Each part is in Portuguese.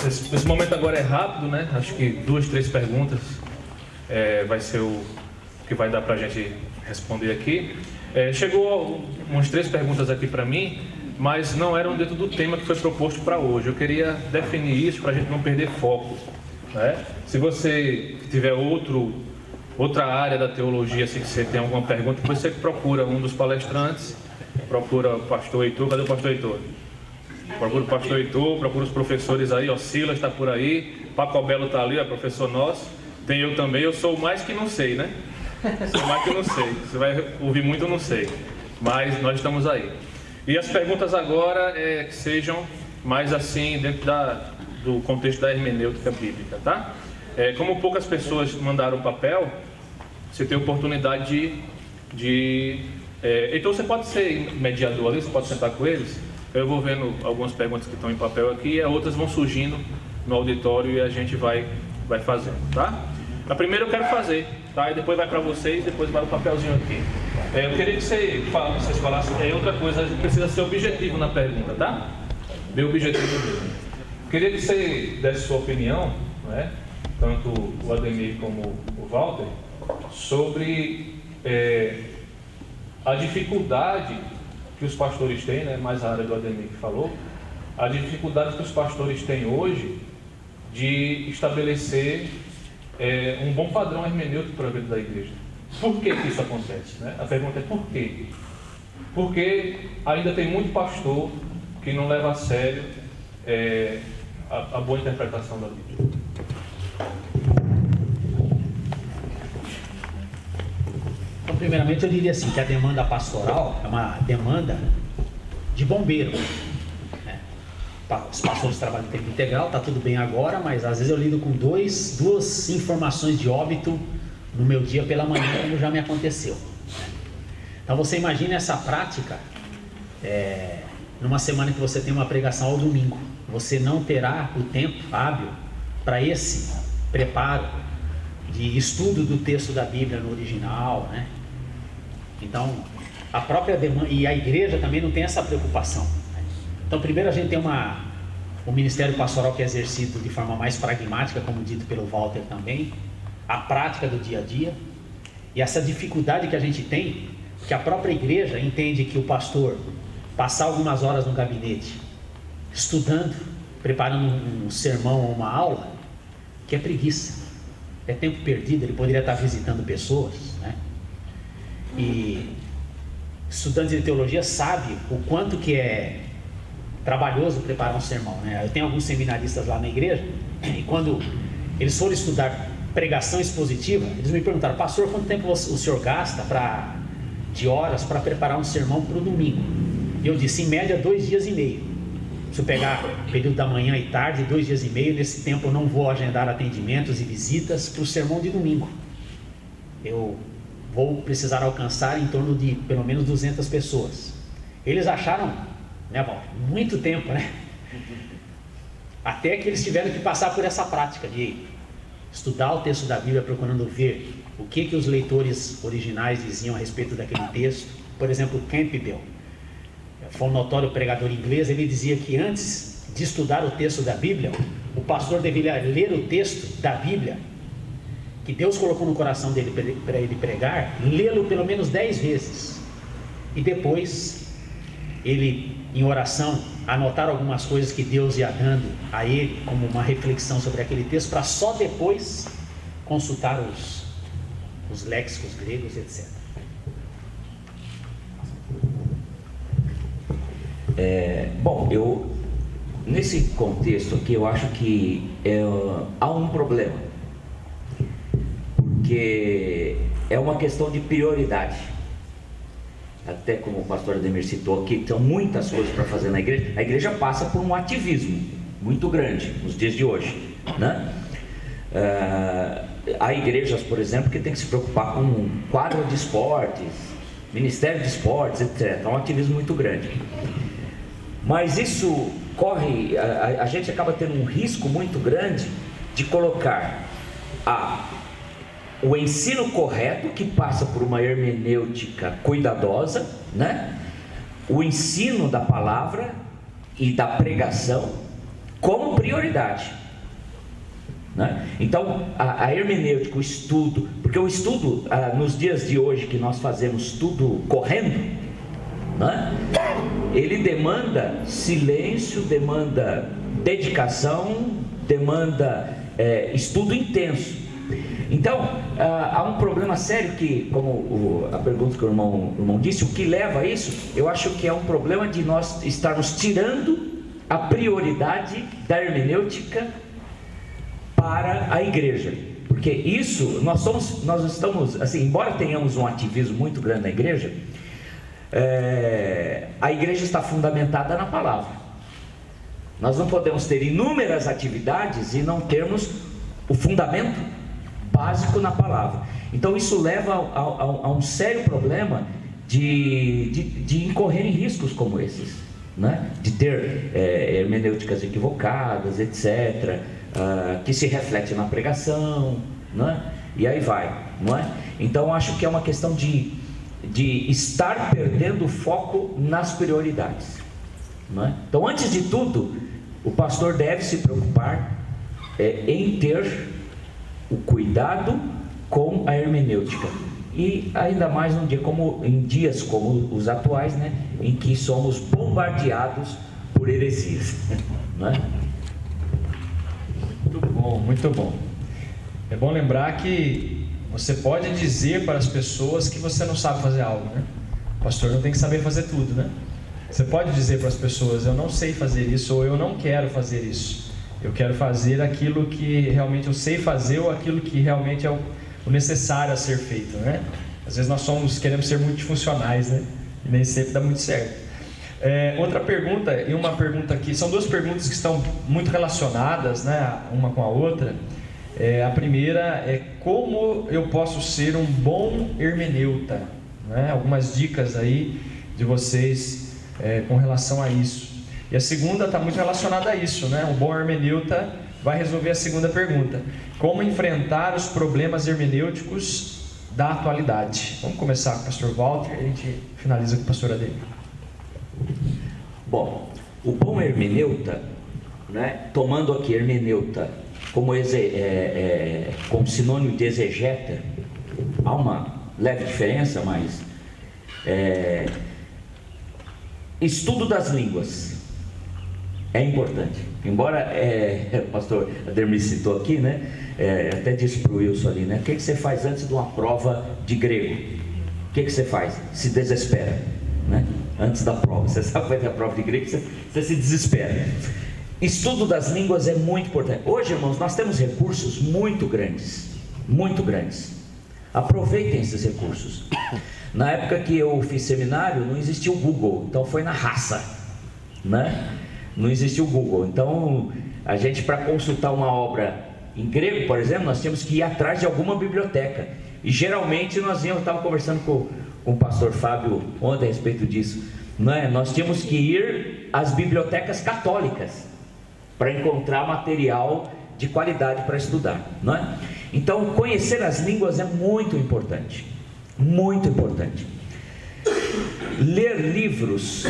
Esse momento agora é rápido, né? Acho que 2, 3 perguntas vai ser o que vai dar para a gente responder aqui. Chegou umas 3 perguntas aqui para mim, mas não eram dentro do tema que foi proposto para hoje. Eu queria definir isso para a gente não perder foco, né? Se você tiver outra área da teologia, se você tem alguma pergunta, você procura um dos palestrantes, procura o pastor Heitor. Cadê o pastor Heitor? Procura o pastor Heitor, procura os professores aí, ó, Silas está por aí, Paco Belo está ali, é professor nosso, tem eu também, eu sou o mais que não sei, né? Sou o mais que não sei, você vai ouvir muito, eu não sei, mas nós estamos aí. E as perguntas agora que sejam mais assim, dentro do contexto da hermenêutica bíblica, tá? Como poucas pessoas mandaram papel, você tem a oportunidade então você pode ser mediador ali, você pode sentar com eles. Eu vou vendo algumas perguntas que estão em papel aqui e outras vão surgindo no auditório e a gente vai fazendo, tá? A primeira eu quero fazer, tá? E depois vai para vocês, depois vai o papelzinho aqui. Eu queria que vocês falassem outra coisa, a gente precisa ser objetivo na pergunta, tá? Bem objetivo mesmo. Queria que você desse sua opinião, né? Tanto o Ademir como o Walter, sobre a dificuldade que os pastores têm, né, mais a área do Ademir que falou, a dificuldade que os pastores têm hoje de estabelecer um bom padrão hermenêutico para a vida da igreja. Por que isso acontece? Né? A pergunta é por quê? Porque ainda tem muito pastor que não leva a sério a boa interpretação da Bíblia. Então, primeiramente, eu diria assim, que a demanda pastoral é uma demanda de bombeiro, né? Os pastores trabalham em tempo integral, está tudo bem agora, mas às vezes eu lido com duas informações de óbito no meu dia pela manhã, como já me aconteceu, né? Então, você imagina essa prática numa semana que você tem uma pregação ao domingo. Você não terá o tempo hábil para esse preparo de estudo do texto da Bíblia no original, né? Então, a própria demanda, e a igreja também não tem essa preocupação, né? Então, primeiro a gente tem o ministério pastoral que é exercido de forma mais pragmática, como dito pelo Walter também, a prática do dia a dia, e essa dificuldade que a gente tem, que a própria igreja entende que o pastor passar algumas horas no gabinete, estudando, preparando um sermão ou uma aula, que é preguiça. É tempo perdido, ele poderia estar visitando pessoas, né? E estudantes de teologia sabem o quanto que é trabalhoso preparar um sermão, né? Eu tenho alguns seminaristas lá na igreja, e quando eles foram estudar pregação expositiva, eles me perguntaram: pastor, quanto tempo o senhor gasta de horas para preparar um sermão para o domingo? E eu disse, em média, 2 dias e meio. Se eu pegar período da manhã e tarde, 2 dias e meio, nesse tempo eu não vou agendar atendimentos e visitas para o sermão de domingo. Eu vou precisar alcançar em torno de pelo menos 200 pessoas. Eles acharam, né, Val, muito tempo, né? Até que eles tiveram que passar por essa prática de estudar o texto da Bíblia, procurando ver o que os leitores originais diziam a respeito daquele texto. Por exemplo, Campbell foi um notório pregador inglês. Ele dizia que antes de estudar o texto da Bíblia, o pastor deveria ler o texto da Bíblia que Deus colocou no coração dele para ele pregar, lê-lo pelo menos 10 vezes e depois ele, em oração, anotar algumas coisas que Deus ia dando a ele como uma reflexão sobre aquele texto, para só depois consultar os léxicos gregos, etc. Bom, nesse contexto aqui, eu acho que há um problema, porque é uma questão de prioridade. Até como o pastor Ademir citou aqui, são muitas coisas para fazer na igreja. A igreja passa por um ativismo muito grande nos dias de hoje, né? Há igrejas, por exemplo, que tem que se preocupar com quadro de esportes, ministério de esportes, etc. É um ativismo muito grande. Mas isso corre, a gente acaba tendo um risco muito grande de colocar o ensino correto, que passa por uma hermenêutica cuidadosa, né? o ensino da palavra e da pregação como prioridade, né? Então, a hermenêutica, o estudo, porque o estudo, nos dias de hoje que nós fazemos tudo correndo, né? Ele demanda silêncio, demanda dedicação, demanda estudo intenso. Então, há um problema sério que, como a pergunta que o irmão disse, o que leva a isso, eu acho que é um problema de nós estarmos tirando a prioridade da hermenêutica para a igreja. Porque isso, nós estamos, assim, embora tenhamos um ativismo muito grande na igreja, a igreja está fundamentada na palavra. Nós não podemos ter inúmeras atividades e não termos o fundamento básico na palavra. Então isso leva a um sério problema de incorrer em riscos como esses, né? De ter hermenêuticas equivocadas, etc., que se reflete na pregação, né? E aí vai, não é? Então acho que é uma questão de estar perdendo o foco nas prioridades, não é? Então, antes de tudo, o pastor deve se preocupar em ter o cuidado com a hermenêutica, e ainda mais em dias como os atuais, né, em que somos bombardeados por heresias, não é? Muito bom, muito bom. É bom lembrar que você pode dizer para as pessoas que você não sabe fazer algo, né? O pastor não tem que saber fazer tudo, né? Você pode dizer para as pessoas: eu não sei fazer isso, ou eu não quero fazer isso. Eu quero fazer aquilo que realmente eu sei fazer, ou aquilo que realmente é o necessário a ser feito, né? Às vezes nós queremos ser multifuncionais, né? E nem sempre dá muito certo. Outra pergunta, e uma pergunta aqui, são duas perguntas que estão muito relacionadas, né, uma com a outra. A primeira é: como eu posso ser um bom hermeneuta, né? Algumas dicas aí de vocês com relação a isso. E a segunda está muito relacionada a isso, né? O bom hermeneuta vai resolver a segunda pergunta: como enfrentar os problemas hermenêuticos da atualidade. Vamos começar com o pastor Walter e a gente finaliza com o pastor Ademir. Bom, o bom hermeneuta, né, tomando aqui hermeneuta como sinônimo de exegeta, há uma leve diferença, mas estudo das línguas é importante. Embora o pastor Ademir citou aqui, né, até disse para o Wilson ali, né, o que você faz antes de uma prova de grego? O que você faz? Se desespera, né? Antes da prova, você sabe que vai ter a prova de grego, você se desespera. Estudo das línguas é muito importante. Hoje, irmãos, nós temos recursos muito grandes, muito grandes. Aproveitem esses recursos. Na época que eu fiz seminário, não existia o Google, então foi na raça, né? Não existia o Google. Então, a gente, para consultar uma obra em grego, por exemplo, nós tínhamos que ir atrás de alguma biblioteca. E geralmente eu estava conversando com o pastor Fábio ontem a respeito disso, não é? Nós tínhamos que ir às bibliotecas católicas para encontrar material de qualidade para estudar, não é? Então, conhecer as línguas é muito importante, muito importante. Ler livros,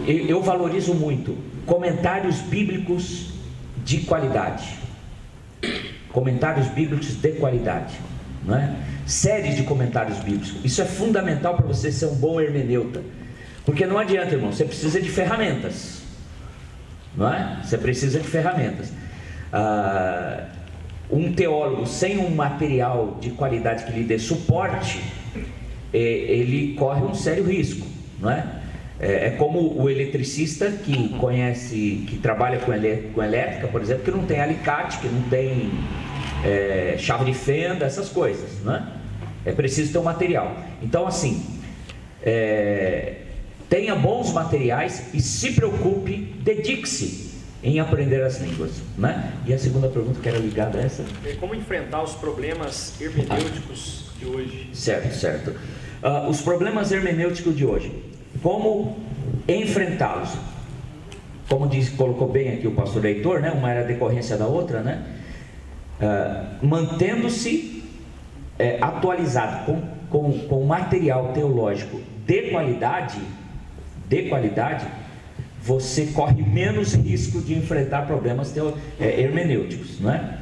eu valorizo muito comentários bíblicos de qualidade, comentários bíblicos de qualidade, não é? Séries de comentários bíblicos, isso é fundamental para você ser um bom hermeneuta, porque não adianta, irmão, você precisa de ferramentas, não é? Você precisa de ferramentas. Um teólogo sem um material de qualidade que lhe dê suporte, ele corre um sério risco, não é? É como o eletricista que conhece, que trabalha com elétrica, por exemplo, que não tem alicate, que não tem chave de fenda, essas coisas, não é? É preciso ter um material. Então, assim, tenha bons materiais e se preocupe, dedique-se em aprender as línguas, né? E a segunda pergunta que era ligada a essa? Como enfrentar os problemas hermenêuticos de hoje? Certo. Os problemas hermenêuticos de hoje, como enfrentá-los? Como colocou bem aqui o pastor Heitor, né? Uma era decorrência da outra, né? Mantendo-se atualizado com material teológico de qualidade, você corre menos risco de enfrentar problemas hermenêuticos, não é?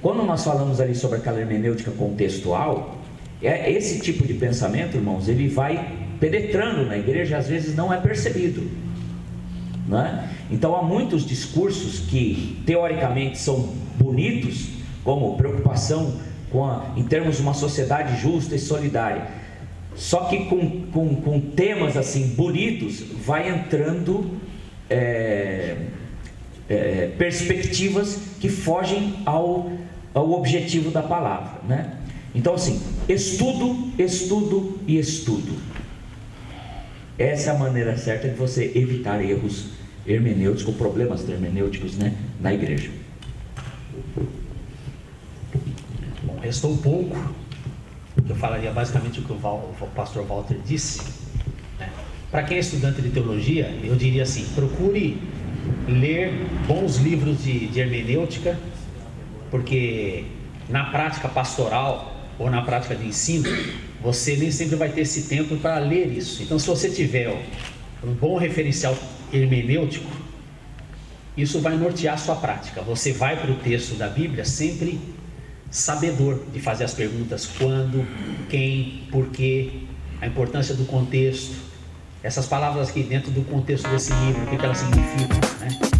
Quando nós falamos ali sobre aquela hermenêutica contextual, esse tipo de pensamento, irmãos, ele vai penetrando na igreja, às vezes não é percebido, não é? Então há muitos discursos que teoricamente são bonitos, como preocupação em termos de uma sociedade justa e solidária, só que com temas assim bonitos vai entrando perspectivas que fogem ao objetivo da palavra, né? Então assim, estudo e estudo. Essa é a maneira certa de você evitar erros hermenêuticos, problemas hermenêuticos, né, na igreja. Bom, restou pouco. Eu falaria basicamente o que o pastor Walter disse, né? Para quem é estudante de teologia, eu diria assim: procure ler bons livros de hermenêutica, porque na prática pastoral ou na prática de ensino, você nem sempre vai ter esse tempo para ler isso. Então, se você tiver um bom referencial hermenêutico, isso vai nortear a sua prática. Você vai para o texto da Bíblia sempre sabedor de fazer as perguntas: quando, quem, porquê, a importância do contexto, essas palavras aqui dentro do contexto desse livro, o que elas significam, né?